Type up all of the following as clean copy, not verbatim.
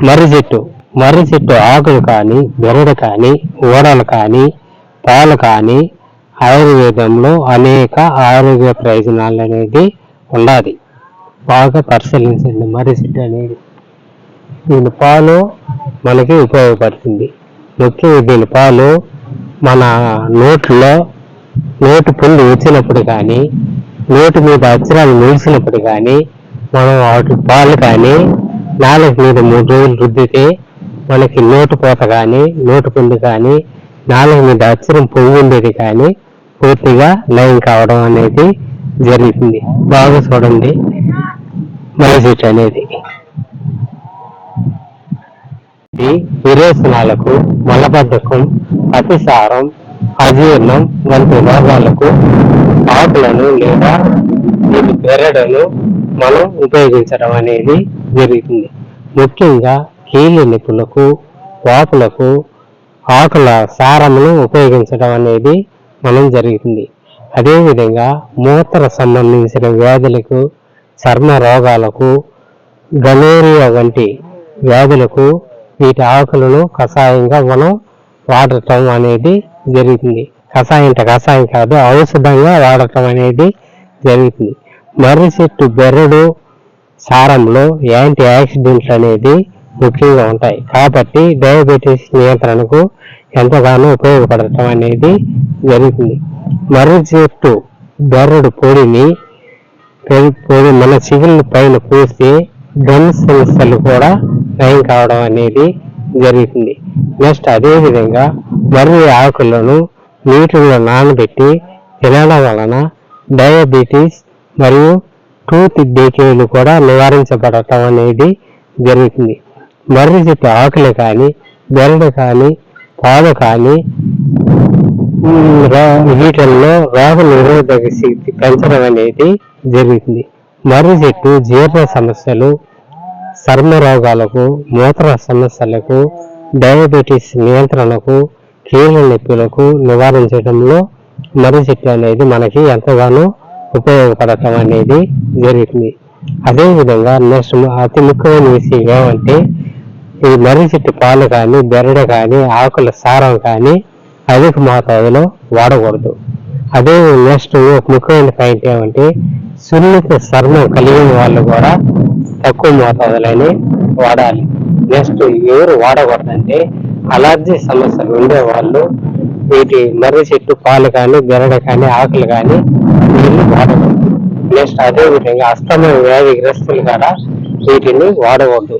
మర్రి చెట్టు ఆకులు కానీ, బెరడు కానీ, ఊడలు కానీ, పాలు కానీ ఆయుర్వేదంలో అనేక ఆరోగ్య ప్రయోజనాలు అనేది ఉండాలి. బాగా పరిశీలించండి. మర్రి చెట్టు అనేది దీని పాలు మనకి ఉపయోగపడుతుంది. ముఖ్యంగా దీని పాలు మన నోటి పుండు వచ్చినప్పుడు కానీ, నోటి మీద అక్షరాలు నిలిచినప్పుడు కానీ, మనం వాటి పాలు కానీ నాలుగు మీద 3 రోజులు రుద్దితే మనకి నోటిపోత కానీ, నోటి పుండు కానీ, నాలుగు మీద అక్షరం పొంగుండేది కానీ పూర్తిగా నయం కావడం అనేది జరుగుతుంది. బాగా చూడండి. మర్రి చెట్టు అనేది విరేచనాలకు, మలబద్ధకం, అతిసారం, అజీర్ణం వంటి రోగాలకు ఆకులను లేదా దీని బెరడును మనం ఉపయోగించడం అనేది జరుగుతుంది. ముఖ్యంగా కీళ్ళ నొప్పులకు, వాపులకు ఆకుల సారమును ఉపయోగించడం అనేది మనం జరుగుతుంది. అదేవిధంగా మూత్ర సంబంధించిన వ్యాధులకు, చర్మ రోగాలకు, గనోరియా వంటి వ్యాధులకు వీటి ఆకులను కషాయంగా మనం వాడటం అనేది జరుగుతుంది. కషాయం కాదు, ఔషధంగా వాడటం అనేది జరుగుతుంది. మర్రి చెట్టు బెరడు సారంలో యాంటీ ఆక్సిడెంట్లు అనేది ముఖ్యంగా ఉంటాయి. కాబట్టి డయాబెటీస్ నియంత్రణకు ఎంతగానో ఉపయోగపడటం అనేది జరుగుతుంది. మర్రి చెట్టు బెరడు పొడి మన చిగుళ్ళ పైన పూస్తే గమ్ సమస్యలు కూడా నయం కావడం అనేది జరుగుతుంది. నెక్స్ట్ అదేవిధంగా మర్రి ఆకులను నీటిలో నానబెట్టి తినడం వలన డయాబెటీస్ మరియు టూత్ డేకేలు కూడా నివారించబడటం అనేది జరుగుతుంది. మర్రి చెట్టు ఆకులు కానీ, బెరడు కానీ, పాలు కానీ వీటిల్లో రోగ నిరోధక శక్తి పెంచడం అనేది జరుగుతుంది. మర్రి చెట్టు జీర్ణ సమస్యలు, చర్మ రోగాలకు, మూత్ర సమస్యలకు, డయాబెటీస్ నియంత్రణకు, కీళ్ళ నొప్పులకు నివారించడంలో మర్రి చెట్టు అనేది మనకి ఎంతగానో ఉపయోగపడటం అనేది జరుగుతుంది. అదేవిధంగా నెక్స్ట్ అతి ముఖ్యమైన విషయం ఏమంటే ఈ మర్రి చెట్టు పాలు కానీ, బెరడు కానీ, ఆకుల సారం కానీ అధిక మోతాదులో వాడకూడదు. అదే నెక్స్ట్ ఒక ముఖ్యమైన పాయింట్ ఏమంటే సున్నిత చర్మం కలిగిన వాళ్ళు కూడా తక్కువ మోతాదులోనే వాడాలి. నెక్స్ట్ ఎవరు వాడకూడదంటే అలర్జీ సమస్యలు ఉండేవాళ్ళు వీటి మర్రి చెట్టు పాలు కానీ, బెరడు కానీ, ఆకులు కానీ వీళ్ళు వాడకూడదు. నెక్స్ట్ అదేవిధంగా అస్తమయ వ్యాధిగ్రస్తులు కూడా వీటిని వాడకూడదు.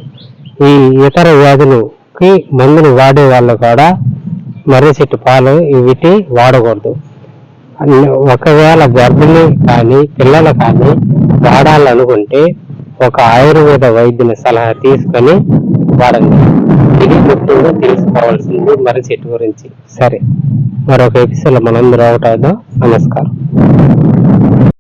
ఈ ఇతర వ్యాధులకి మందులు వాడే వాళ్ళు కూడా మర్రి చెట్టు పాలు వీటి వాడకూడదు. ఒకవేళ గర్భిణీ కానీ, పిల్లలు కానీ వాడాలనుకుంటే ఒక ఆయుర్వేద వైద్యుని సలహా తీసుకొని వాడండి. ఇది ముఖ్యంగా తెలుసుకోవాల్సింది మర్రి చెట్టు గురించి. సరే, మరొక ఎపిసోడ్లో మనందరూ అవుతాదో. నమస్కారం.